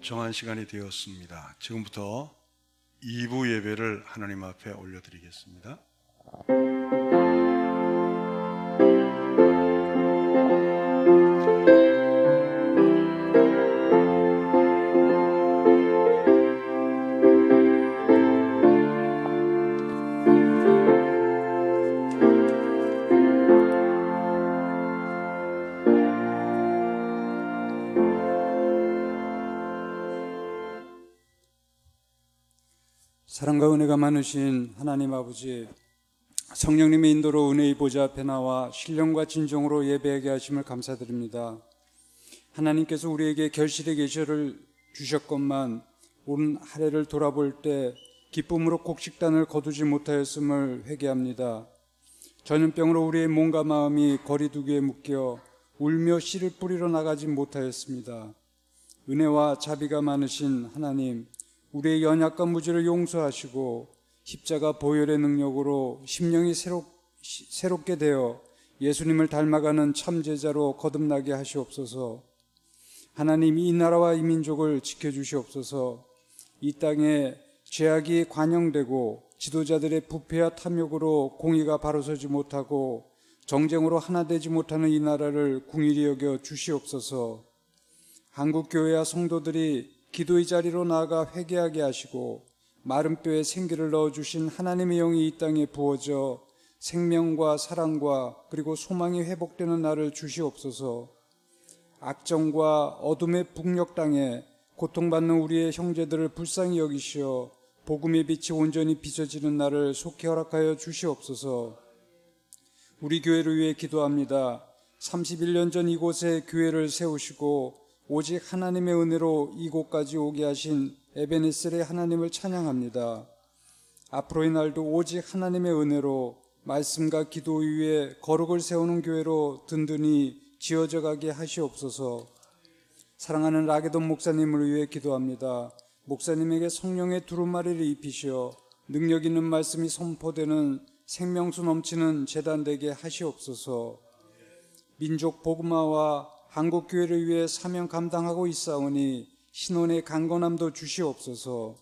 정한 시간이 되었습니다. 지금부터 2부 예배를 하나님 앞에 올려드리겠습니다. 사랑과 은혜가 많으신 하나님 아버지, 성령님의 인도로 은혜의 보좌 앞에 나와 신령과 진정으로 예배하게 하심을 감사드립니다. 하나님께서 우리에게 결실의 계절을 주셨건만 온 한 해를 돌아볼 때 기쁨으로 곡식단을 거두지 못하였음을 회개합니다. 전염병으로 우리의 몸과 마음이 거리두기에 묶여 울며 씨를 뿌리러 나가지 못하였습니다. 은혜와 자비가 많으신 하나님, 우리의 연약과 무지를 용서하시고 십자가 보혈의 능력으로 심령이 새롭게 되어 예수님을 닮아가는 참 제자로 거듭나게 하시옵소서. 하나님, 이 나라와 이 민족을 지켜주시옵소서. 이 땅에 죄악이 관영되고 지도자들의 부패와 탐욕으로 공의가 바로 서지 못하고 정쟁으로 하나 되지 못하는 이 나라를 궁일히 여겨 주시옵소서. 한국교회와 성도들이 기도의 자리로 나아가 회개하게 하시고 마른 뼈에 생기를 넣어주신 하나님의 영이 이 땅에 부어져 생명과 사랑과 그리고 소망이 회복되는 날을 주시옵소서. 악정과 어둠의 북녘 땅에 고통받는 우리의 형제들을 불쌍히 여기시어 복음의 빛이 온전히 비춰지는 날을 속히 허락하여 주시옵소서. 우리 교회를 위해 기도합니다. 31년 전 이곳에 교회를 세우시고 오직 하나님의 은혜로 이곳까지 오게 하신 에베네셀의 하나님을 찬양합니다. 앞으로의 날도 오직 하나님의 은혜로 말씀과 기도 위에 거룩을 세우는 교회로 든든히 지어져 가게 하시옵소서. 사랑하는 라게돈 목사님을 위해 기도합니다. 목사님에게 성령의 두루마리를 입히시어 능력 있는 말씀이 선포되는 생명수 넘치는 제단 되게 하시옵소서. 민족 복음화와 한국교회를 위해 사명 감당하고 있사오니 신원의 강건함도 주시옵소서.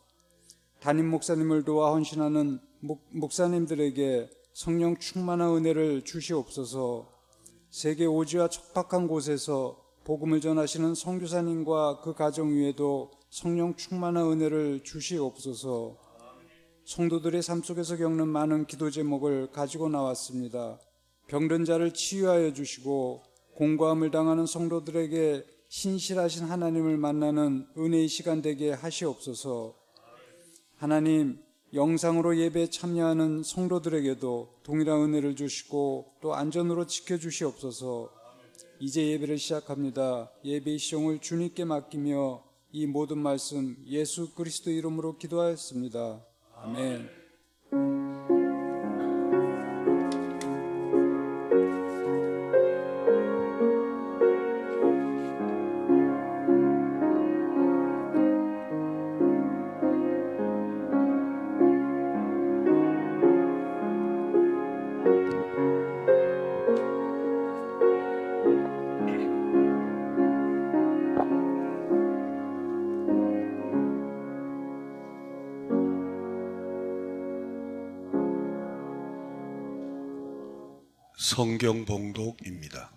담임 목사님을 도와 헌신하는 목사님들에게 성령 충만한 은혜를 주시옵소서. 세계 오지와 척박한 곳에서 복음을 전하시는 선교사님과 그 가정 위에도 성령 충만한 은혜를 주시옵소서. 성도들의 삶 속에서 겪는 많은 기도 제목을 가지고 나왔습니다. 병든 자를 치유하여 주시고 공고함을 당하는 성도들에게 신실하신 하나님을 만나는 은혜의 시간 되게 하시옵소서. 하나님, 영상으로 예배에 참여하는 성도들에게도 동일한 은혜를 주시고 또 안전으로 지켜주시옵소서. 이제 예배를 시작합니다. 예배의 시종을 주님께 맡기며 이 모든 말씀 예수 그리스도 이름으로 기도하였습니다. 아멘. 성경 봉독입니다.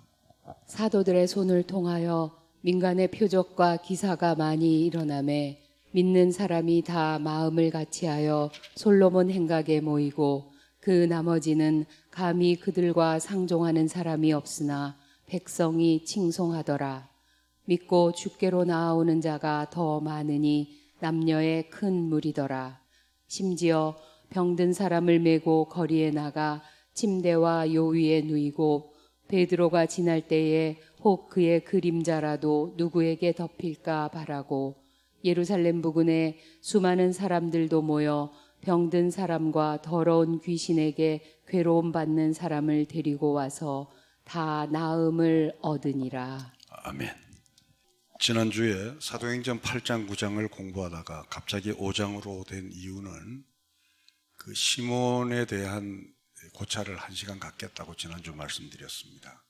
사도들의 손을 통하여 민간의 표적과 기사가 많이 일어나매 믿는 사람이 다 마음을 같이하여 솔로몬 행각에 모이고 그 나머지는 감히 그들과 상종하는 사람이 없으나 백성이 칭송하더라. 믿고 주께로 나아오는 자가 더 많으니 남녀의 큰 무리더라. 심지어 병든 사람을 메고 거리에 나가 침대와 요 위에 누이고 베드로가 지날 때에 혹 그의 그림자라도 누구에게 덮일까 바라고 예루살렘 부근에 수많은 사람들도 모여 병든 사람과 더러운 귀신에게 괴로움 받는 사람을 데리고 와서 다 나음을 얻으니라. 아멘. 지난주에 사도행전 8장 9장을 공부하다가 갑자기 5장으로 된 이유는 그 시몬에 대한 고찰을 1시간 갖겠다고 지난주 말씀드렸습니다.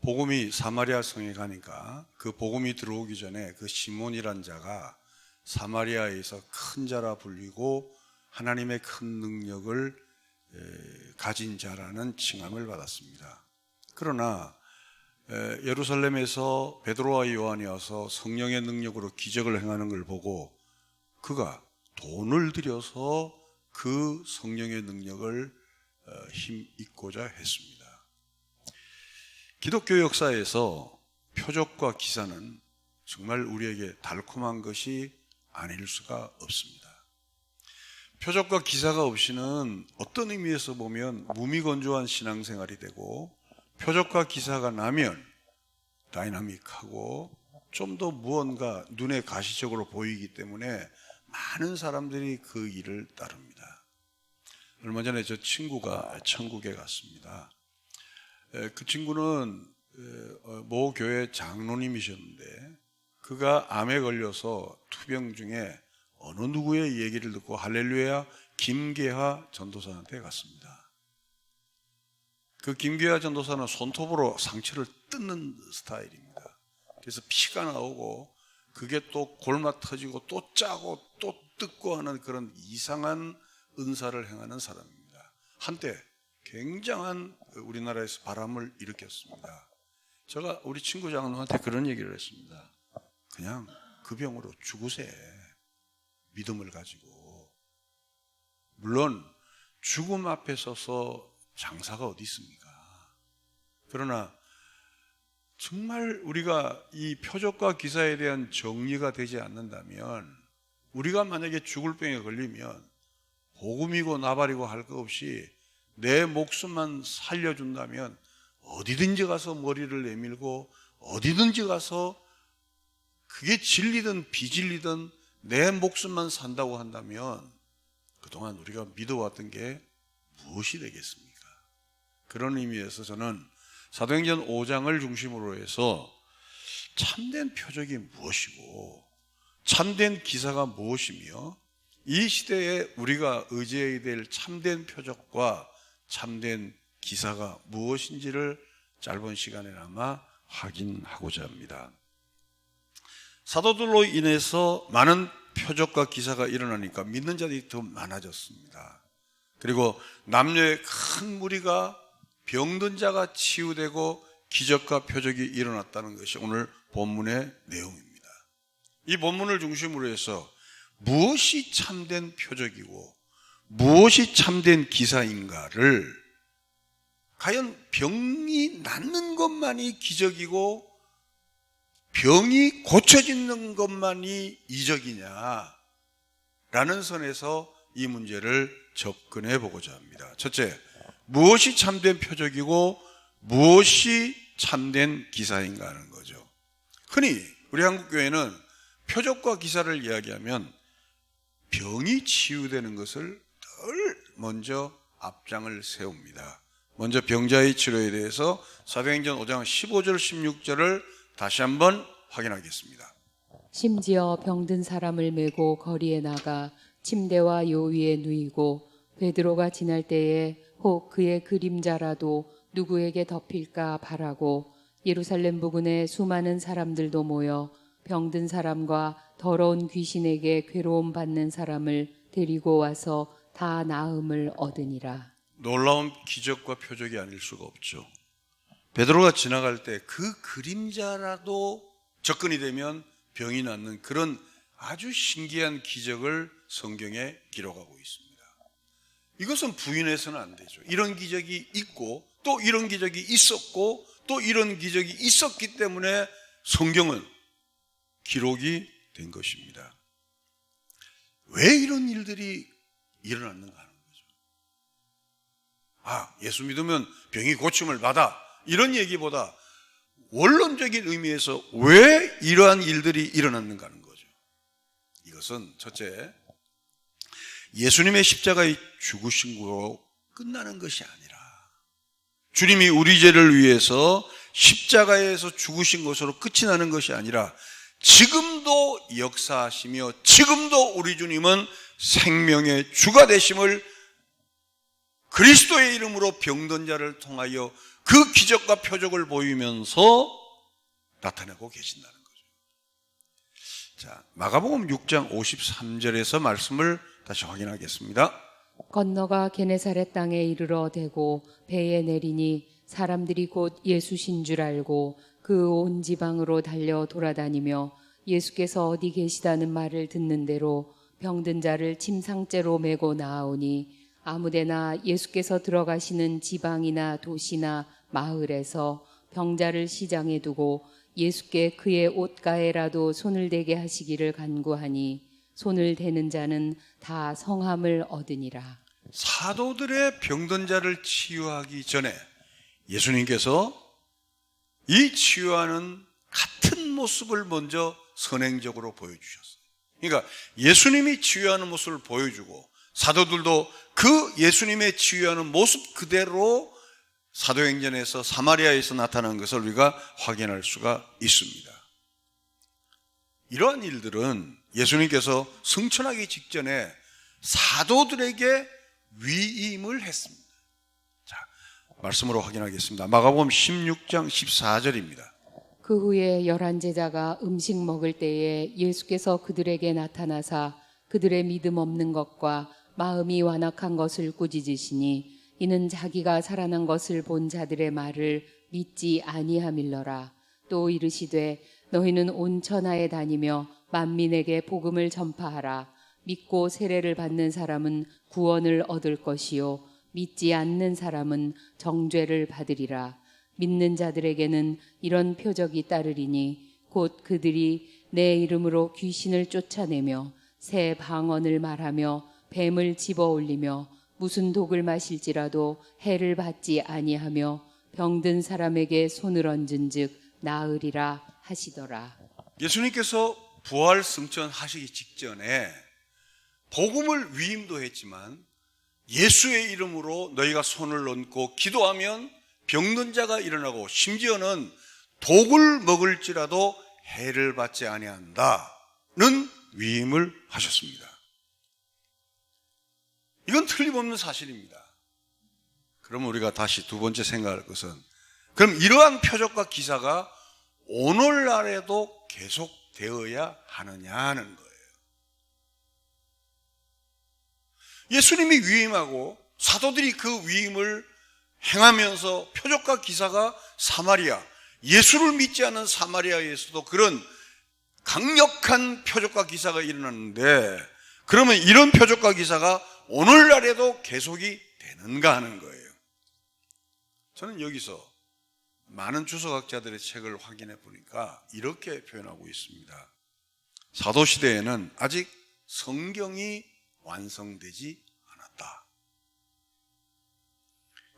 복음이 사마리아 성에 가니까 그 복음이 들어오기 전에 그 시몬이란 자가 사마리아에서 큰 자라 불리고 하나님의 큰 능력을 가진 자라는 칭함을 받았습니다. 그러나 예루살렘에서 베드로와 요한이 와서 성령의 능력으로 기적을 행하는 걸 보고 그가 돈을 들여서 그 성령의 능력을 힘입고자 했습니다. 기독교 역사에서 표적과 기사는 정말 우리에게 달콤한 것이 아닐 수가 없습니다. 표적과 기사가 없이는 어떤 의미에서 보면 무미건조한 신앙생활이 되고, 표적과 기사가 나면 다이나믹하고 좀 더 무언가 눈에 가시적으로 보이기 때문에 많은 사람들이 그 일을 따릅니다. 얼마 전에 저 친구가 천국에 갔습니다. 그 친구는 모 교회 장로님이셨는데 그가 암에 걸려서 투병 중에 어느 누구의 얘기를 듣고 할렐루야 김계하 전도사한테 갔습니다. 그 김계하 전도사는 손톱으로 상처를 뜯는 스타일입니다. 그래서 피가 나오고 그게 또 골마 터지고 또 짜고 또 뜯고 하는 그런 이상한 은사를 행하는 사람입니다. 한때 굉장한 우리나라에서 바람을 일으켰습니다. 제가 우리 친구 장로한테 그런 얘기를 했습니다. 그냥 그 병으로 죽으세. 믿음을 가지고. 물론 죽음 앞에 서서 장사가 어디 있습니까? 그러나 정말 우리가 이 표적과 기사에 대한 정리가 되지 않는다면, 우리가 만약에 죽을 병에 걸리면 복음이고 나발이고 할 거 없이 내 목숨만 살려준다면 어디든지 가서 머리를 내밀고 어디든지 가서 그게 진리든 비진리든 내 목숨만 산다고 한다면 그동안 우리가 믿어왔던 게 무엇이 되겠습니까? 그런 의미에서 저는 사도행전 5장을 중심으로 해서 참된 표적이 무엇이고 참된 기사가 무엇이며 이 시대에 우리가 의지해야 될 참된 표적과 참된 기사가 무엇인지를 짧은 시간에나마 확인하고자 합니다. 사도들로 인해서 많은 표적과 기사가 일어나니까 믿는 자들이 더 많아졌습니다. 그리고 남녀의 큰 무리가 병든 자가 치유되고 기적과 표적이 일어났다는 것이 오늘 본문의 내용입니다. 이 본문을 중심으로 해서 무엇이 참된 표적이고 무엇이 참된 기사인가를, 과연 병이 낫는 것만이 기적이고 병이 고쳐지는 것만이 이적이냐라는 선에서 이 문제를 접근해 보고자 합니다. 첫째, 무엇이 참된 표적이고 무엇이 참된 기사인가 하는 거죠. 흔히 우리 한국교회는 표적과 기사를 이야기하면 병이 치유되는 것을 늘 먼저 앞장을 세웁니다. 먼저 병자의 치료에 대해서 사도행전 5장 15절 16절을 다시 한번 확인하겠습니다. 심지어 병든 사람을 메고 거리에 나가 침대와 요 위에 누이고 베드로가 지날 때에 혹 그의 그림자라도 누구에게 덮일까 바라고 예루살렘 부근에 수많은 사람들도 모여 병든 사람과 더러운 귀신에게 괴로움 받는 사람을 데리고 와서 다 나음을 얻으니라. 놀라운 기적과 표적이 아닐 수가 없죠. 베드로가 지나갈 때 그 그림자라도 접근이 되면 병이 낫는 그런 아주 신기한 기적을 성경에 기록하고 있습니다. 이것은 부인해서는 안 되죠. 이런 기적이 있고 또 이런 기적이 있었고 또 이런 기적이 있었기 때문에 성경은 기록이 된 것입니다. 왜 이런 일들이 일어났는가 하는 거죠. 예수 믿으면 병이 고침을 받아, 이런 얘기보다 원론적인 의미에서 왜 이러한 일들이 일어났는가 하는 거죠. 이것은 첫째, 예수님의 십자가의 죽으신 거로 끝나는 것이 아니라 주님이 우리 죄를 위해서 십자가에서 죽으신 것으로 끝이 나는 것이 아니라 지금도 역사하시며 지금도 우리 주님은 생명의 주가 되심을 그리스도의 이름으로 병든 자를 통하여 그 기적과 표적을 보이면서 나타내고 계신다는 거죠. 자, 마가복음 6장 53절에서 말씀을 다시 확인하겠습니다. 건너가 게네사렛 땅에 이르러 대고 배에 내리니 사람들이 곧 예수신 줄 알고 그 온 지방으로 달려 돌아다니며 예수께서 어디 계시다는 말을 듣는 대로 병든 자를 침상째로 메고 나아오니 아무데나 예수께서 들어가시는 지방이나 도시나 마을에서 병자를 시장에 두고 예수께 그의 옷가에라도 손을 대게 하시기를 간구하니 손을 대는 자는 다 성함을 얻으니라. 사도들의 병든 자를 치유하기 전에 예수님께서 이 치유하는 같은 모습을 먼저 선행적으로 보여주셨어요. 그러니까 예수님이 치유하는 모습을 보여주고 사도들도 그 예수님의 치유하는 모습 그대로 사도행전에서 사마리아에서 나타난 것을 우리가 확인할 수가 있습니다. 이러한 일들은 예수님께서 승천하기 직전에 사도들에게 위임을 했습니다. 자, 말씀으로 확인하겠습니다. 마가복음 16장 14절입니다. 그 후에 11 제자가 음식 먹을 때에 예수께서 그들에게 나타나사 그들의 믿음 없는 것과 마음이 완악한 것을 꾸짖으시니 이는 자기가 살아난 것을 본 자들의 말을 믿지 아니함일러라. 또 이르시되 너희는 온 천하에 다니며 만민에게 복음을 전파하라. 믿고 세례를 받는 사람은 구원을 얻을 것이요 믿지 않는 사람은 정죄를 받으리라. 믿는 자들에게는 이런 표적이 따르리니 곧 그들이 내 이름으로 귀신을 쫓아내며 새 방언을 말하며 뱀을 집어올리며 무슨 독을 마실지라도 해를 받지 아니하며 병든 사람에게 손을 얹은즉 나으리라 하시더라. 예수님께서 부활 승천하시기 직전에 복음을 위임도 했지만 예수의 이름으로 너희가 손을 얹고 기도하면 병든 자가 일어나고 심지어는 독을 먹을지라도 해를 받지 아니한다는 위임을 하셨습니다. 이건 틀림없는 사실입니다. 그럼 우리가 다시 두 번째 생각할 것은 그럼 이러한 표적과 기사가 오늘날에도 계속되어야 하느냐는 거예요. 예수님이 위임하고 사도들이 그 위임을 행하면서 표적과 기사가 사마리아, 예수를 믿지 않는 사마리아에서도 그런 강력한 표적과 기사가 일어났는데 그러면 이런 표적과 기사가 오늘날에도 계속이 되는가 하는 거예요. 저는 여기서 많은 주석학자들의 책을 확인해 보니까 이렇게 표현하고 있습니다. 사도시대에는 아직 성경이 완성되지 않았다.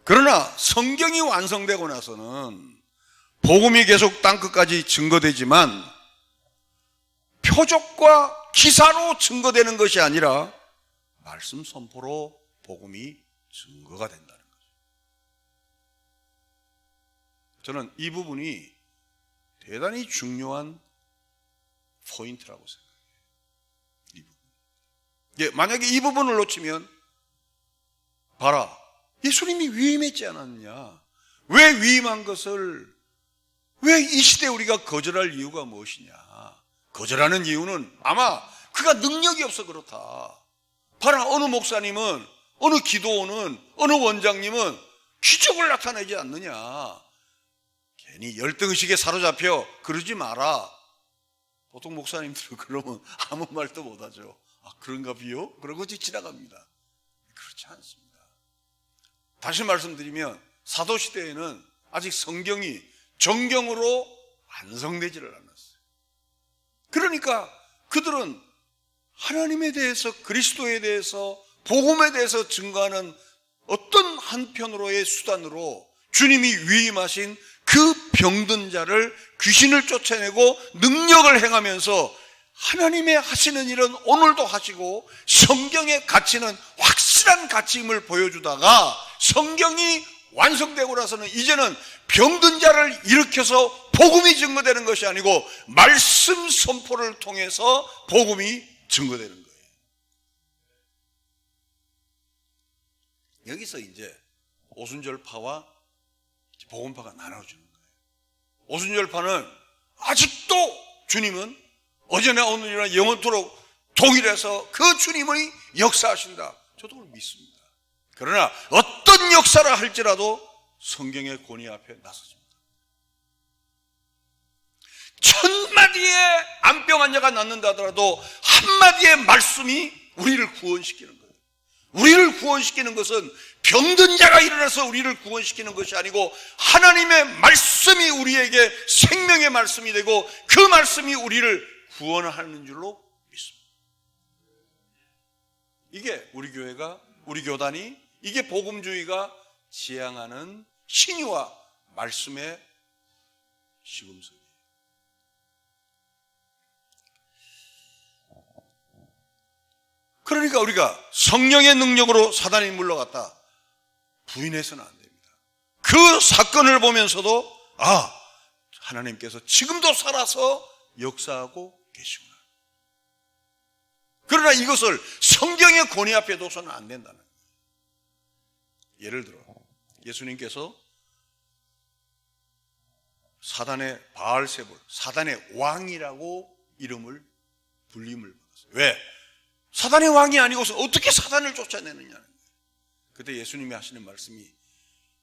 그러나 성경이 완성되고 나서는 복음이 계속 땅끝까지 증거되지만 표적과 기사로 증거되는 것이 아니라 말씀 선포로 복음이 증거가 된다는 거죠. 저는 이 부분이 대단히 중요한 포인트라고 생각해요. 이 부분. 예, 만약에 이 부분을 놓치면 봐라, 예수님이 위임했지 않았느냐? 왜 위임한 것을 왜 이 시대에 우리가 거절할 이유가 무엇이냐? 거절하는 이유는 아마 그가 능력이 없어 그렇다. 봐라, 어느 목사님은, 어느 기도원은, 어느 원장님은 기적을 나타내지 않느냐. 괜히 열등의식에 사로잡혀 그러지 마라. 보통 목사님들은 그러면 아무 말도 못하죠. 아, 그런가 비요? 그러고 지나갑니다. 그렇지 않습니다. 다시 말씀드리면 사도시대에는 아직 성경이 정경으로 완성되지를 않았어요. 그러니까 그들은 하나님에 대해서, 그리스도에 대해서, 복음에 대해서 증거하는 어떤 한편으로의 수단으로 주님이 위임하신 그 병든 자를 귀신을 쫓아내고 능력을 행하면서 하나님의 하시는 일은 오늘도 하시고 성경의 가치는 확실한 가치임을 보여주다가 성경이 완성되고 나서는 이제는 병든 자를 일으켜서 복음이 증거되는 것이 아니고 말씀 선포를 통해서 복음이 증거되는 거예요. 여기서 이제 오순절파와 복음파가 나눠주는 거예요. 오순절파는 아직도 주님은 어제나 오늘이나 영원토록 동일해서 그 주님이 역사하신다. 저도 그걸 믿습니다. 그러나 어떤 역사를 할지라도 성경의 권위 앞에 나섰습니다. 1000마디의 암병 환자가 낫는다 하더라도 한마디의 말씀이 우리를 구원시키는 거예요. 우리를 구원시키는 것은 병든 자가 일어나서 우리를 구원시키는 것이 아니고 하나님의 말씀이 우리에게 생명의 말씀이 되고 그 말씀이 우리를 구원하는 줄로 믿습니다. 이게 우리 교회가, 우리 교단이, 이게 복음주의가 지향하는 신유와 말씀의 시금석이에요. 그러니까 우리가 성령의 능력으로 사단이 물러갔다 부인해서는 안 됩니다. 그 사건을 보면서도 하나님께서 지금도 살아서 역사하고 계시구나. 그러나 이것을 성경의 권위 앞에 둬서는 안 된다는 거예요. 예를 들어 예수님께서 사단의 바알세불, 사단의 왕이라고 불림을 받았어요. 왜? 사단의 왕이 아니고서 어떻게 사단을 쫓아내느냐는 거예요. 그때 예수님이 하시는 말씀이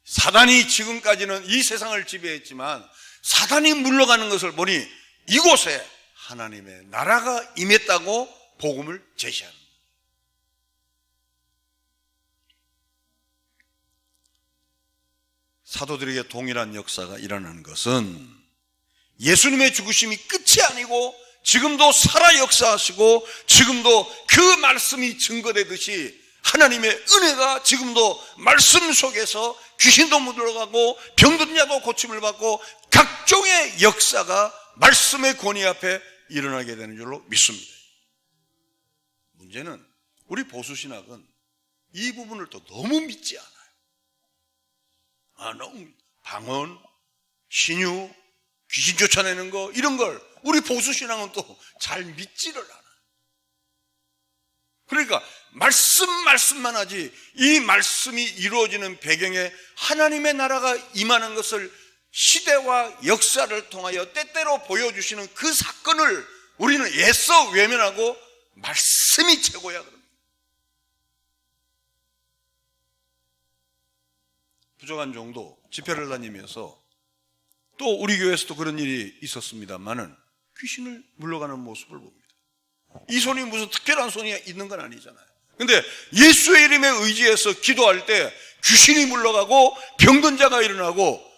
사단이 지금까지는 이 세상을 지배했지만 사단이 물러가는 것을 보니 이곳에 하나님의 나라가 임했다고 복음을 제시하는 거예요. 사도들에게 동일한 역사가 일어나는 것은 예수님의 죽으심이 끝이 아니고 지금도 살아 역사하시고 지금도 그 말씀이 증거되듯이 하나님의 은혜가 지금도 말씀 속에서 귀신도 물러가고 병든 자도 고침을 받고 각종의 역사가 말씀의 권위 앞에 일어나게 되는 줄로 믿습니다. 문제는 우리 보수신학은 이 부분을 또 너무 믿지 않아요. 너무 방언, 신유, 귀신 쫓아내는 거 이런 걸 우리 보수신앙은 또 잘 믿지를 않아요. 그러니까 말씀만 하지 이 말씀이 이루어지는 배경에 하나님의 나라가 임하는 것을 시대와 역사를 통하여 때때로 보여주시는 그 사건을 우리는 애써 외면하고 말씀이 최고야 그럽니다. 부족한 종도 집회를 다니면서 또 우리 교회에서도 그런 일이 있었습니다만은 귀신을 물러가는 모습을 봅니다. 이 손이 무슨 특별한 손이 있는 건 아니잖아요. 근데 예수의 이름에 의지해서 기도할 때 귀신이 물러가고 병든 자가 일어나고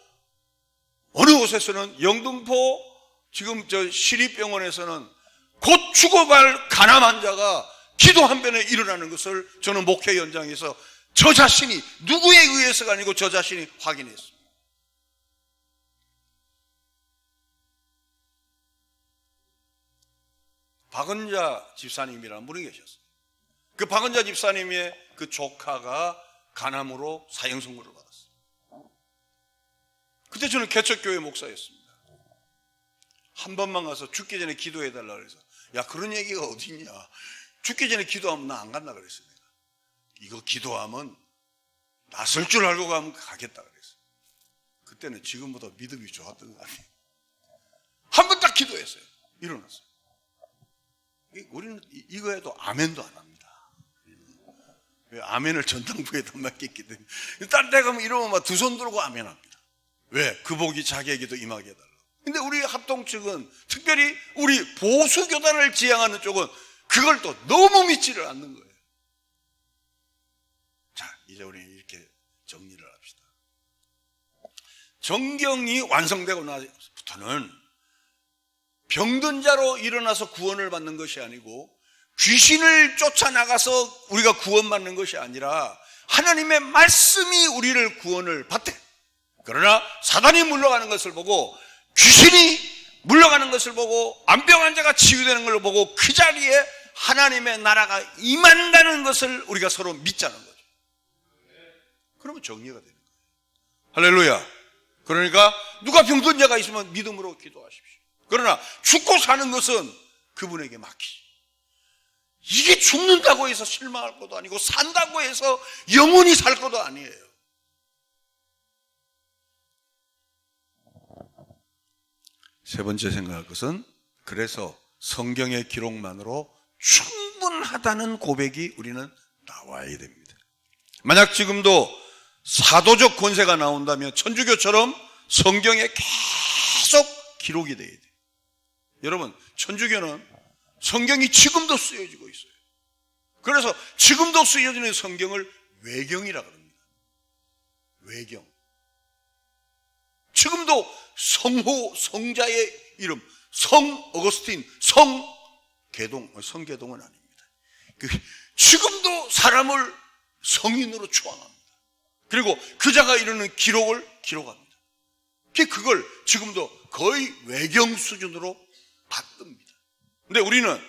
어느 곳에서는 영등포 지금 저 시립병원에서는 곧 죽어갈 가난한 자가 기도 한 번에 일어나는 것을 저는 목회 현장에서 저 자신이 누구에 의해서가 아니고 저 자신이 확인했습니다. 박은자 집사님이라는 분이 계셨어요. 그 박은자 집사님의 그 조카가 간암으로 사형 선고를 받았어요. 그때 저는 개척교회 목사였습니다. 한 번만 가서 죽기 전에 기도해달라 그래서 야 그런 얘기가 어디 있냐. 죽기 전에 기도하면 나 안 간다 그랬어요. 내가. 이거 기도하면 낫을 줄 알고 가면 가겠다 그랬어요. 그때는 지금보다 믿음이 좋았던 것 같아요. 한 번 딱 기도했어요. 일어났어요. 우리는 이거 해도 아멘도 안 합니다. 왜? 아멘을 전당부에다 맡겼기 때문에. 딴 데 가면 이러면 막 두 손 들고 아멘합니다. 왜? 그 복이 자기에게도 임하게 해달라고. 근데 우리 합동 측은 특별히 우리 보수교단을 지향하는 쪽은 그걸 또 너무 믿지를 않는 거예요. 자, 이제 우리 이렇게 정리를 합시다. 정경이 완성되고 나서부터는 병든 자로 일어나서 구원을 받는 것이 아니고 귀신을 쫓아나가서 우리가 구원받는 것이 아니라 하나님의 말씀이 우리를 구원을 받대. 그러나 사단이 물러가는 것을 보고 귀신이 물러가는 것을 보고 암병 환자가 치유되는 걸 보고 그 자리에 하나님의 나라가 임한다는 것을 우리가 서로 믿자는 거죠. 그러면 정리가 되는 거예요. 할렐루야. 그러니까 누가 병든 자가 있으면 믿음으로 기도하십시오. 그러나 죽고 사는 것은 그분에게 맡기시. 이게 죽는다고 해서 실망할 것도 아니고 산다고 해서 영원히 살 것도 아니에요. 세 번째 생각할 것은 그래서 성경의 기록만으로 충분하다는 고백이 우리는 나와야 됩니다. 만약 지금도 사도적 권세가 나온다면 천주교처럼 성경에 계속 기록이 돼야 돼요. 여러분, 천주교는 성경이 지금도 쓰여지고 있어요. 그래서 지금도 쓰여지는 성경을 외경이라 그럽니다. 외경. 지금도 성호, 성자의 이름, 성 어거스틴, 성계동은 아닙니다. 지금도 사람을 성인으로 추앙합니다. 그리고 그 자가 이루는 기록을 기록합니다. 그걸 지금도 거의 외경 수준으로 받듭니다. 근데 우리는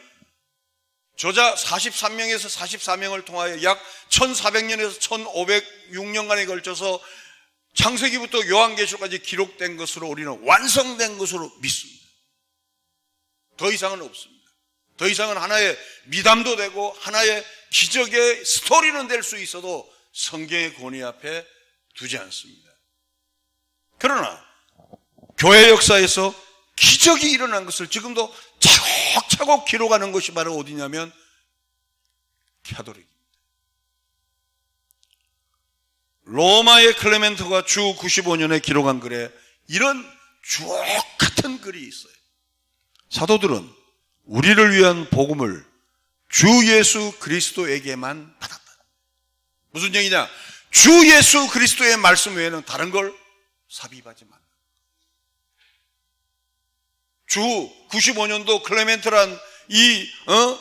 저자 43명에서 44명을 통하여 약 1400년에서 1506년간에 걸쳐서 창세기부터 요한계시록까지 기록된 것으로 우리는 완성된 것으로 믿습니다. 더 이상은 없습니다. 더 이상은 하나의 미담도 되고 하나의 기적의 스토리는 될 수 있어도 성경의 권위 앞에 두지 않습니다. 그러나 교회 역사에서 기적이 일어난 것을 지금도 차곡차곡 기록하는 것이 바로 어디냐면 카톨릭입니다. 로마의 클레멘트가 주 95년에 기록한 글에 이런 주옥 같은 글이 있어요. 사도들은 우리를 위한 복음을 주 예수 그리스도에게만 받았다. 무슨 얘기냐? 주 예수 그리스도의 말씀 외에는 다른 걸 삽입하지 말라. 주 95년도 클레멘트란 이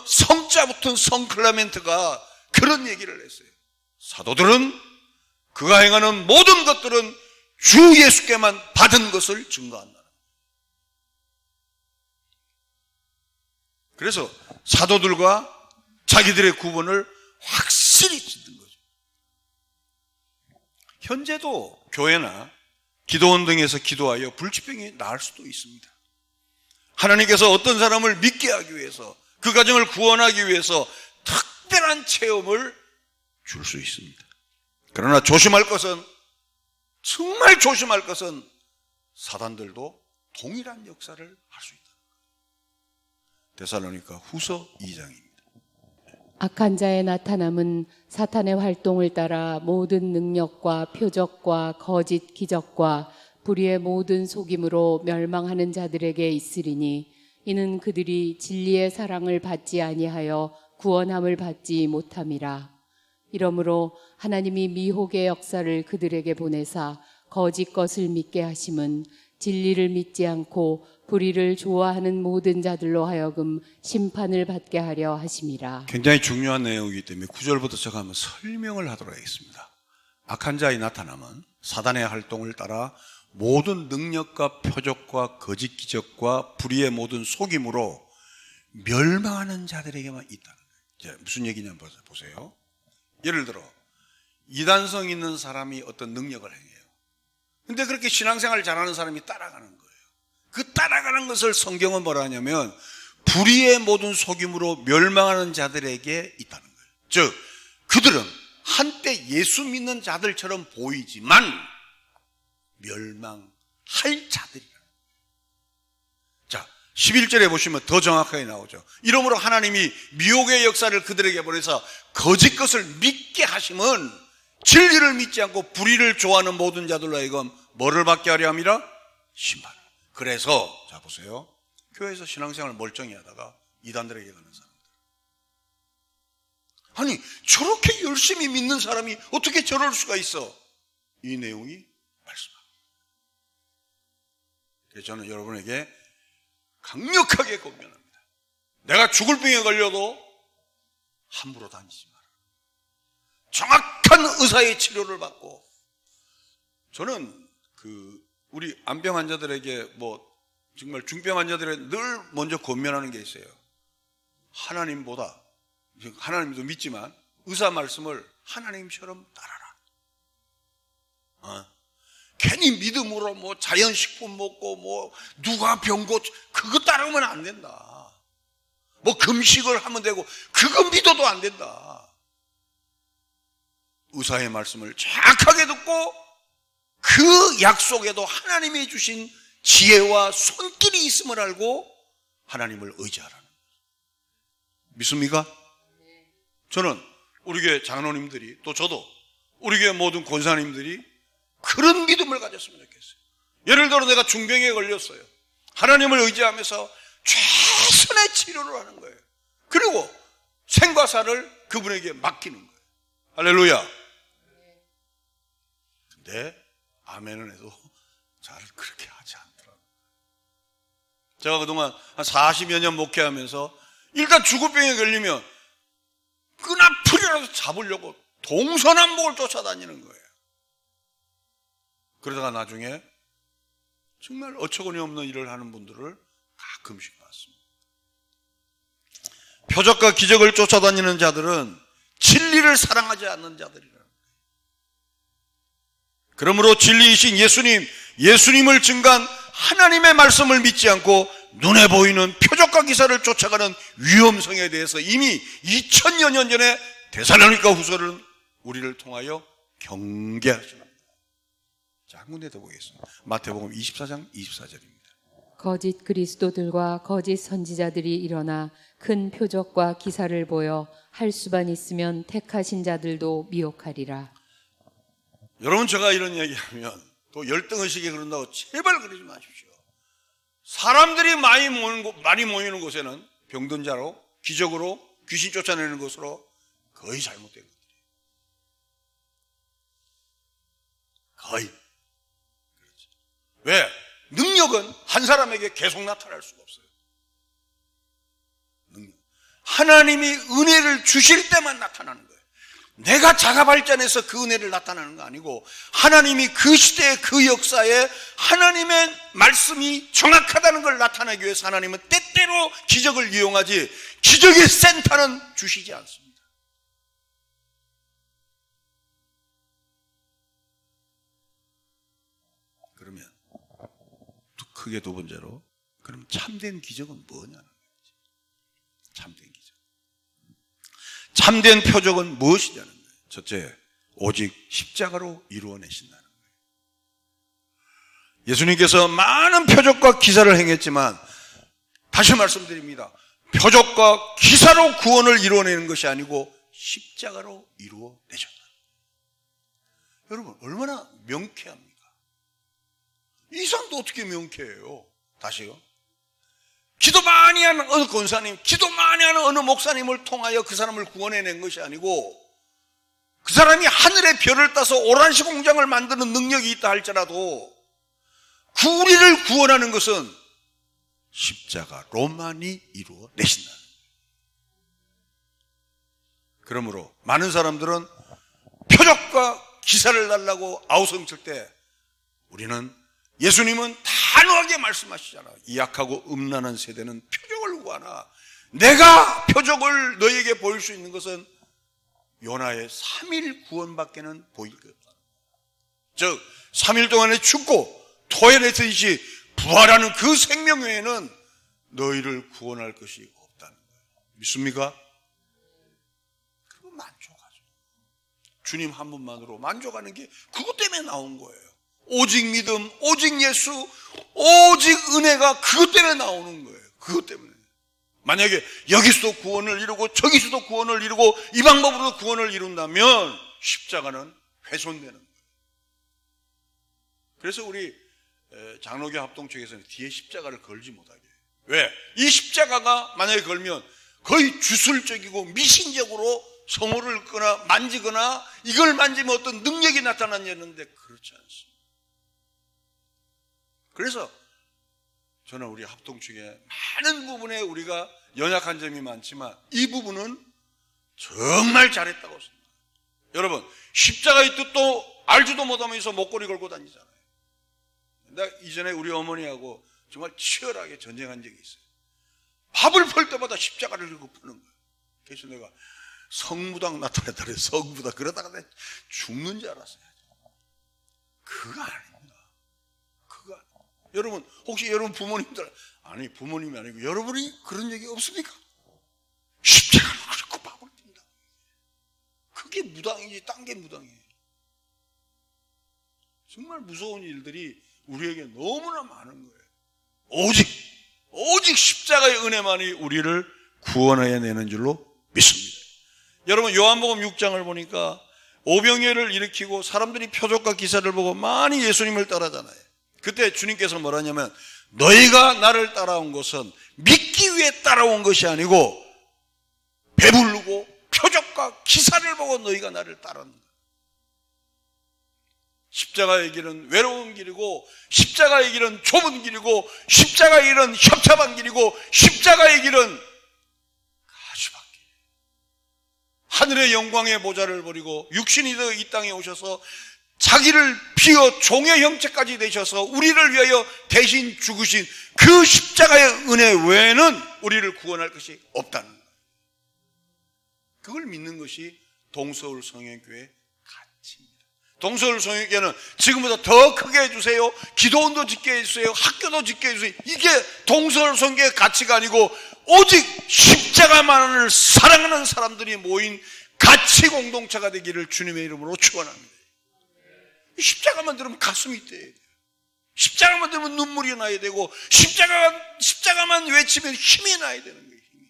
성자 붙은 성 클레멘트가 그런 얘기를 했어요. 사도들은 그가 행하는 모든 것들은 주 예수께만 받은 것을 증거한다. 그래서 사도들과 자기들의 구분을 확실히 짓는 거죠. 현재도 교회나 기도원 등에서 기도하여 불치병이 나을 수도 있습니다. 하나님께서 어떤 사람을 믿게 하기 위해서 그 가정을 구원하기 위해서 특별한 체험을 줄 수 있습니다. 그러나 조심할 것은, 정말 조심할 것은 사단들도 동일한 역사를 할 수 있다. 데살로니가 후서 2장입니다. 악한 자의 나타남은 사탄의 활동을 따라 모든 능력과 표적과 거짓 기적과 불의의 모든 속임으로 멸망하는 자들에게 있으리니 이는 그들이 진리의 사랑을 받지 아니하여 구원함을 받지 못함이라. 이러므로 하나님이 미혹의 역사를 그들에게 보내사 거짓 것을 믿게 하심은 진리를 믿지 않고 불의를 좋아하는 모든 자들로 하여금 심판을 받게 하려 하심이라. 굉장히 중요한 내용이기 때문에 9절부터 제가 한번 설명을 하도록 하겠습니다. 악한 자의 나타남은 사단의 활동을 따라 모든 능력과 표적과 거짓 기적과 불의의 모든 속임으로 멸망하는 자들에게만 있다는 거예요. 무슨 얘기냐 보세요. 예를 들어 이단성 있는 사람이 어떤 능력을 행해요. 근데 그렇게 신앙생활 잘하는 사람이 따라가는 거예요. 그 따라가는 것을 성경은 뭐라 하냐면 불의의 모든 속임으로 멸망하는 자들에게 있다는 거예요. 즉 그들은 한때 예수 믿는 자들처럼 보이지만 멸망할 자들이라. 자, 11절에 보시면 더 정확하게 나오죠. 이러므로 하나님이 미혹의 역사를 그들에게 보내서 거짓 것을 믿게 하심은 진리를 믿지 않고 불의를 좋아하는 모든 자들로 하여금 뭐를 받게 하려 함이라? 심판. 그래서 자 보세요. 교회에서 신앙생활을 멀쩡히 하다가 이단들에게 가는 사람들. 아니 저렇게 열심히 믿는 사람이 어떻게 저럴 수가 있어? 이 내용이 말씀합니다. 그래서 저는 여러분에게 강력하게 권면합니다. 내가 죽을 병에 걸려도 함부로 다니지 마라. 정확한 의사의 치료를 받고, 저는 우리 암병 환자들에게 정말 중병 환자들에게 늘 먼저 권면하는 게 있어요. 하나님보다, 하나님도 믿지만 의사 말씀을 하나님처럼 따라라. 괜히 믿음으로 자연식품 먹고 누가 병 고쳐 그거 따르면 안 된다. 금식을 하면 되고 그거 믿어도 안 된다. 의사의 말씀을 정확하게 듣고 그 약속에도 하나님이 주신 지혜와 손길이 있음을 알고 하나님을 의지하라는 거예요. 믿습니까? 저는 우리 교회 장로님들이, 또 저도 우리 교회 모든 권사님들이 그런 믿음을 가졌으면 좋겠어요. 예를 들어 내가 중병에 걸렸어요. 하나님을 의지하면서 최선의 치료를 하는 거예요. 그리고 생과 사를 그분에게 맡기는 거예요. 할렐루야. 근데 아멘은 해도 잘 그렇게 하지 않더라고요. 제가 그동안 한 40여 년 목회하면서 일단 죽을병에 걸리면 끈앞풀이라도 잡으려고 동서남북을 쫓아다니는 거예요. 그러다가 나중에 정말 어처구니 없는 일을 하는 분들을 가끔씩 봤습니다. 표적과 기적을 쫓아다니는 자들은 진리를 사랑하지 않는 자들이라는 거예요. 그러므로 진리이신 예수님을 증거한 하나님의 말씀을 믿지 않고 눈에 보이는 표적과 기사를 쫓아가는 위험성에 대해서 이미 2000여 년 전에 데살로니가 후서는 우리를 통하여 경계하십니다. 자, 한 군데 더 보겠습니다. 마태복음 24장 24절입니다. 거짓 그리스도들과 거짓 선지자들이 일어나 큰 표적과 기사를 보여 할 수만 있으면 택하신 자들도 미혹하리라. 여러분, 제가 이런 얘기하면 또 열등의식에 그런다고 제발 그러지 마십시오. 사람들이 많이 모이는 곳에는 병든 자로, 기적으로, 귀신 쫓아내는 것으로 거의 잘못된 것들이에요. 거의. 그렇지. 왜? 능력은 한 사람에게 계속 나타날 수가 없어요. 능력. 하나님이 은혜를 주실 때만 나타나는 거예요. 내가 자가발전해서 그 은혜를 나타나는 거 아니고 하나님이 그 시대의 그 역사에 하나님의 말씀이 정확하다는 걸 나타내기 위해서 하나님은 때때로 기적을 이용하지 기적의 센터는 주시지 않습니다. 그러면 크게 두 번째로, 그럼 참된 기적은 뭐냐는 거지. 참된 기적. 참된 표적은 무엇이냐는 거예요. 첫째, 오직 십자가로 이루어내신다는 거예요. 예수님께서 많은 표적과 기사를 행했지만 다시 말씀드립니다. 표적과 기사로 구원을 이루어내는 것이 아니고 십자가로 이루어내셨다. 여러분, 얼마나 명쾌합니까? 이 사람도 어떻게 명쾌해요? 다시요. 기도 많이 하는 어느 권사님, 기도 많이 하는 어느 목사님을 통하여 그 사람을 구원해낸 것이 아니고 그 사람이 하늘의 별을 따서 오란시 공장을 만드는 능력이 있다 할지라도 우리를 구원하는 것은 십자가로만이 이루어내신다. 그러므로 많은 사람들은 표적과 기사를 달라고 아우성칠 때 우리는, 예수님은 단호하게 말씀하시잖아요. 이 약하고 음란한 세대는 표적을 구하나 내가 표적을 너에게 보일 수 있는 것은 요나의 3일 구원밖에는 보일 게 없다. 즉 3일 동안에 죽고 토해내듯이 부활하는 그 생명 외에는 너희를 구원할 것이 없다는 거예요. 믿습니까? 그거 만족하죠. 주님 한 분만으로 만족하는 게 그것 때문에 나온 거예요. 오직 믿음, 오직 예수, 오직 은혜가 그것 때문에 나오는 거예요. 그것 때문에. 만약에 여기서도 구원을 이루고 저기서도 구원을 이루고 이 방법으로 구원을 이룬다면 십자가는 훼손되는 거예요. 그래서 우리 장로교 합동 측에서는 뒤에 십자가를 걸지 못하게 해요. 왜? 이 십자가가 만약에 걸면 거의 주술적이고 미신적으로 성호를 끄나 만지거나 이걸 만지면 어떤 능력이 나타나냐는데 그렇지 않습니다. 그래서 저는 우리 합동 측에 많은 부분에 우리가 연약한 점이 많지만 이 부분은 정말 잘했다고 생각합니다. 여러분, 십자가의 뜻도 알지도 못하면서 목걸이 걸고 다니잖아요. 내가 이전에 우리 어머니하고 정말 치열하게 전쟁한 적이 있어요. 밥을 펄 때마다 십자가를 들고 푸는 거예요. 그래서 내가 성무당 나타났다 성무당 그러다가 내가 죽는 줄 알았어요. 그거 아닙니다. 그거 아닙니다. 여러분, 혹시 여러분 부모님들, 아니 부모님이 아니고 여러분이 그런 적이 없습니까? 십자가를 그렇고 밥을 푼다. 그게 무당이지 딴 게 무당이에요. 정말 무서운 일들이 우리에게 너무나 많은 거예요. 오직 십자가의 은혜만이 우리를 구원해 내는 줄로 믿습니다. 여러분, 요한복음 6장을 보니까 오병이어를 일으키고 사람들이 표적과 기사를 보고 많이 예수님을 따라잖아요. 그때 주님께서 뭐라냐면, 너희가 나를 따라온 것은 믿기 위해 따라온 것이 아니고 배부르고 표적과 기사를 보고 너희가 나를 따랐는다. 십자가의 길은 외로운 길이고, 십자가의 길은 좁은 길이고, 십자가의 길은 협잡한 길이고, 십자가의 길은 가시밭 길. 하늘의 영광의 모자를 버리고 육신이 되어 이 땅에 오셔서 자기를 비워 종의 형체까지 되셔서 우리를 위하여 대신 죽으신 그 십자가의 은혜 외에는 우리를 구원할 것이 없다는 거예요. 그걸 믿는 것이 동서울 성형교회 가치입니다. 동서울 성형교회는 지금보다 더 크게 해주세요, 기도원도 짓게 해주세요, 학교도 짓게 해주세요, 이게 동서울 성형교회의 가치가 아니고 오직 십자가만을 사랑하는 사람들이 모인 가치 공동체가 되기를 주님의 이름으로 축원합니다. 십자가만 들으면 가슴이 뛰어야 돼요. 십자가만 들으면 눈물이 나야 되고, 십자가만 외치면 힘이 나야 되는 거예요. 힘이.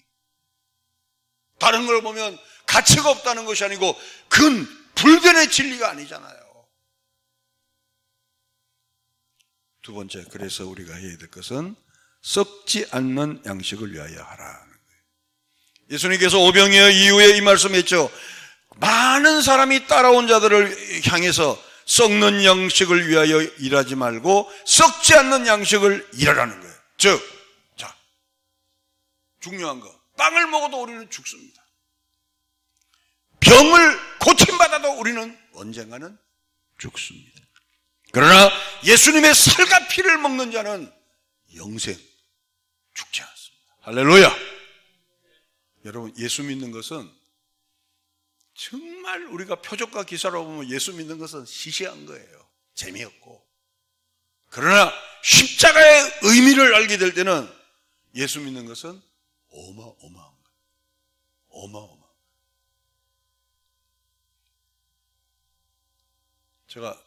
다른 걸 보면 가치가 없다는 것이 아니고 그건 불변의 진리가 아니잖아요. 두 번째, 그래서 우리가 해야 될 것은 썩지 않는 양식을 위하여 하라는 거예요. 예수님께서 오병이어 이후에 이 말씀했죠. 많은 사람이 따라온 자들을 향해서 썩는 양식을 위하여 일하지 말고 썩지 않는 양식을 일하라는 거예요. 즉, 자, 중요한 거, 빵을 먹어도 우리는 죽습니다. 병을 고침받아도 우리는 언젠가는 죽습니다. 그러나 예수님의 살과 피를 먹는 자는 영생, 죽지 않습니다. 할렐루야. 여러분, 예수 믿는 것은 정말 우리가 표적과 기사로 보면 예수 믿는 것은 시시한 거예요. 재미없고. 그러나 십자가의 의미를 알게 될 때는 예수 믿는 것은 어마어마한 거예요. 어마어마. 제가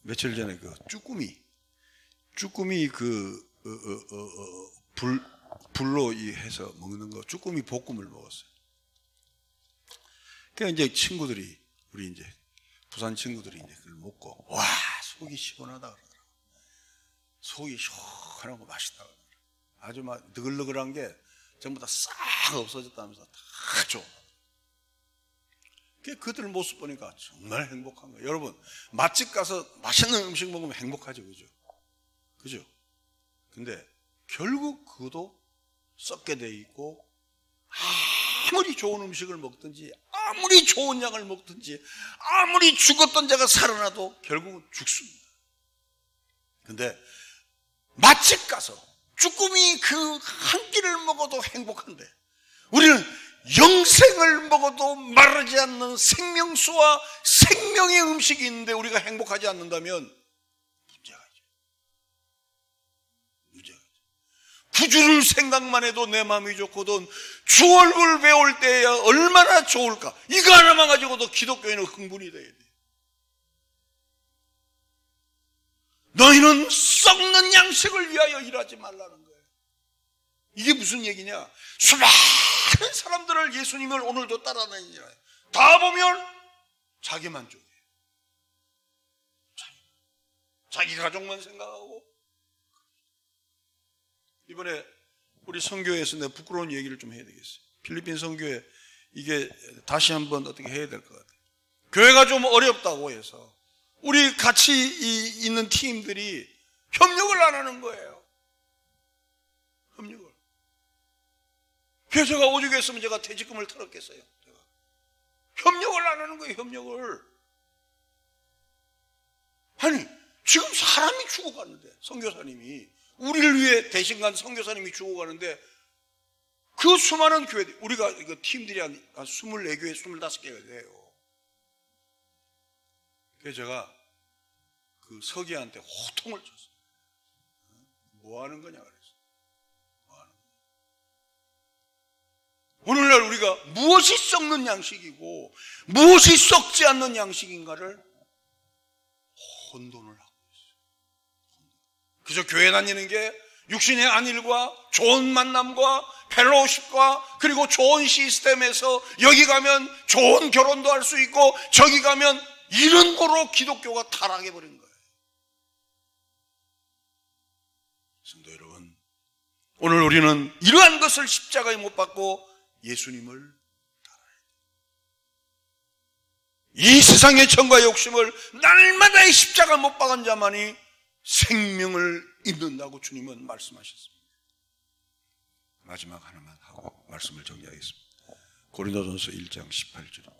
며칠 전에 그 쭈꾸미 불로 해서 먹는 거, 쭈꾸미 볶음을 먹었어요. 그러니까 이제 친구들이, 우리 이제 부산 친구들이 이제 그걸 먹고, 와, 속이 시원하다 그러더라고요. 속이 시원하고 맛있다 그러더라고요. 아주 막 느글느글한 게 전부 다 싹 없어졌다면서 다 좋아. 그들 모습 보니까 정말 행복한 거예요. 여러분, 맛집 가서 맛있는 음식 먹으면 행복하죠, 그죠? 그죠? 근데 결국 그것도 썩게 돼 있고, 아무리 좋은 음식을 먹든지, 아무리 좋은 약을 먹든지, 아무리 죽었던 자가 살아나도 결국은 죽습니다. 근데 맛집 가서 쭈꾸미 그 한 끼를 먹어도 행복한데, 우리는 영생을 먹어도 마르지 않는 생명수와 생명의 음식이 있는데 우리가 행복하지 않는다면 문제가 있죠. 문제가 있죠. 구주를 생각만 해도 내 마음이 좋거든 주 얼굴 배울 때야 얼마나 좋을까. 이거 하나만 가지고도 기독교인은 흥분이 돼야 돼. 너희는 썩는 양식을 위하여 일하지 말라는 거예요. 이게 무슨 얘기냐? 수많은 사람들을 예수님을 오늘도 따라다니잖아요. 다 보면 자기 만족이에요. 자기 가족만 생각하고. 이번에 우리 선교회에서 내가 부끄러운 얘기를 좀 해야 되겠어요. 필리핀 선교회, 이게 다시 한번 어떻게 해야 될 것 같아요. 교회가 좀 어렵다고 해서 우리 같이 있는 팀들이 협력을 안 하는 거예요. 협력을. 그래서 제가 오죽했으면 제가 퇴직금을 털었겠어요. 제가. 협력을 안 하는 거예요, 협력을. 아니, 지금 사람이 죽어가는데, 선교사님이, 우리를 위해 대신 간 선교사님이 죽어가는데, 그 수많은 교회들, 우리가 이거 팀들이 한 24교회, 25개가 돼요. 그래서 제가 그 서기한테 호통을 쳤어요. 뭐 하는 거냐 그랬어요. 뭐 하는 거냐. 오늘날 우리가 무엇이 썩는 양식이고 무엇이 썩지 않는 양식인가를 혼돈을 하고 있어요. 그저 교회 다니는 게 육신의 안일과 좋은 만남과 펠로우십과 그리고 좋은 시스템에서 여기 가면 좋은 결혼도 할 수 있고 저기 가면 이런 거로 기독교가 타락해버린 거예요. 성도 여러분, 오늘 우리는 이러한 것을 십자가에 못 박고 예수님을 따라야 돼요. 이 세상의 정과 욕심을 날마다 이 십자가 못 박은 자만이 생명을 입는다고 주님은 말씀하셨습니다. 마지막 하나만 하고 말씀을 정리하겠습니다. 고린도전서 1장 18절.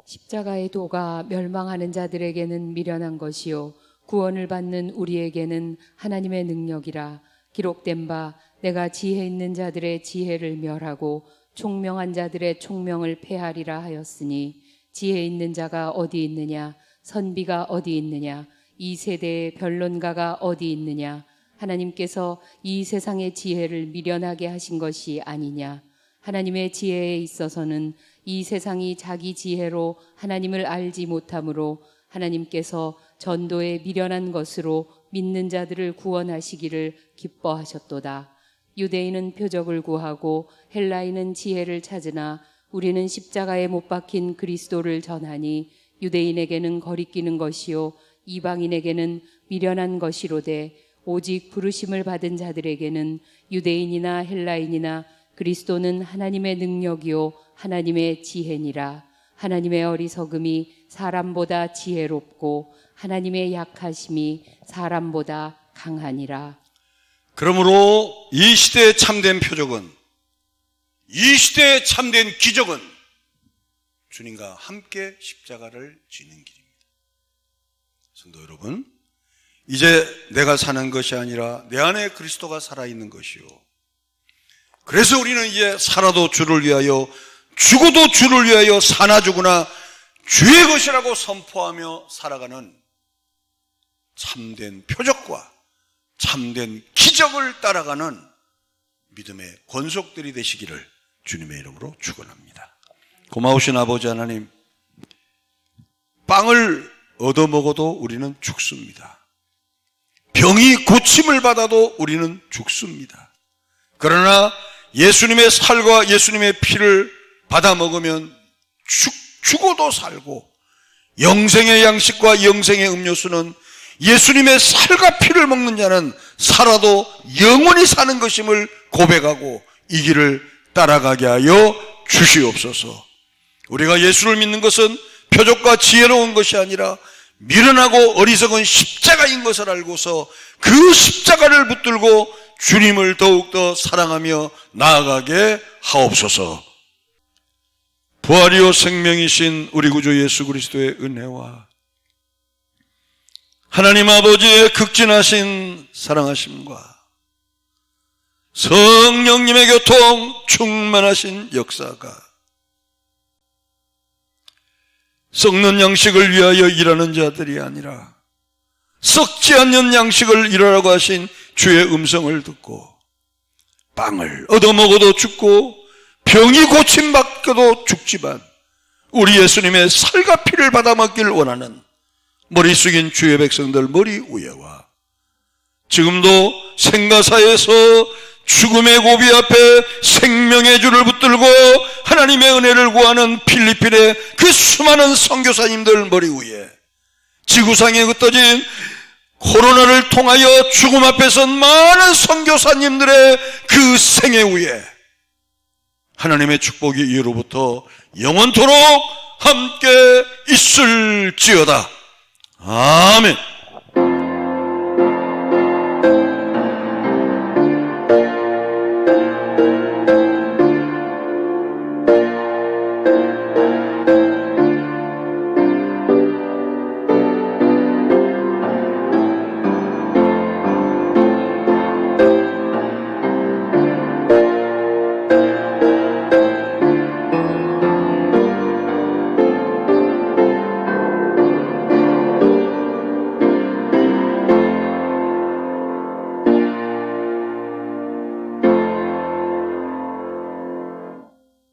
십자가의 도가 멸망하는 자들에게는 미련한 것이요 구원을 받는 우리에게는 하나님의 능력이라. 기록된 바 내가 지혜 있는 자들의 지혜를 멸하고 총명한 자들의 총명을 폐하리라 하였으니 지혜 있는 자가 어디 있느냐 선비가 어디 있느냐 이 세대의 변론가가 어디 있느냐 하나님께서 이 세상의 지혜를 미련하게 하신 것이 아니냐. 하나님의 지혜에 있어서는 이 세상이 자기 지혜로 하나님을 알지 못하므로 하나님께서 전도에 미련한 것으로 믿는 자들을 구원하시기를 기뻐하셨도다. 유대인은 표적을 구하고 헬라인은 지혜를 찾으나 우리는 십자가에 못 박힌 그리스도를 전하니 유대인에게는 거리끼는 것이요 이방인에게는 미련한 것이로되 오직 부르심을 받은 자들에게는 유대인이나 헬라인이나 그리스도는 하나님의 능력이요 하나님의 지혜니라. 하나님의 어리석음이 사람보다 지혜롭고 하나님의 약하심이 사람보다 강하니라. 그러므로 이 시대의 참된 표적은, 이 시대의 참된 기적은 주님과 함께 십자가를 지는 길입니다. 성도 여러분, 이제 내가 사는 것이 아니라 내 안에 그리스도가 살아있는 것이요, 그래서 우리는 이제 살아도 주를 위하여 죽어도 주를 위하여 사나 죽으나 주의 것이라고 선포하며 살아가는 참된 표적과 참된 기적을 따라가는 믿음의 권속들이 되시기를 주님의 이름으로 축원합니다. 고마우신 아버지 하나님, 빵을 얻어먹어도 우리는 죽습니다. 병이 고침을 받아도 우리는 죽습니다. 그러나 예수님의 살과 예수님의 피를 받아 먹으면 죽어도 살고, 영생의 양식과 영생의 음료수는 예수님의 살과 피를 먹는 자는 살아도 영원히 사는 것임을 고백하고 이 길을 따라가게 하여 주시옵소서. 우리가 예수를 믿는 것은 표적과 지혜로운 것이 아니라 미련하고 어리석은 십자가인 것을 알고서 그 십자가를 붙들고 주님을 더욱더 사랑하며 나아가게 하옵소서. 부활이요 생명이신 우리 구주 예수 그리스도의 은혜와 하나님 아버지의 극진하신 사랑하심과 성령님의 교통 충만하신 역사가 썩는 양식을 위하여 일하는 자들이 아니라 썩지 않는 양식을 일하라고 하신 주의 음성을 듣고 빵을 얻어먹어도 죽고 병이 고침받고도 죽지만 우리 예수님의 살과 피를 받아먹기를 원하는 머리 숙인 주의 백성들 머리 위에와 지금도 생가사에서 죽음의 고비 앞에 생명의 줄을 붙들고 하나님의 은혜를 구하는 필리핀의 그 수많은 선교사님들 머리 위에 지구상에 흩어진 코로나를 통하여 죽음 앞에 선 많은 선교사님들의 그 생애 위에 하나님의 축복이 이로부터 영원토록 함께 있을지어다. 아멘.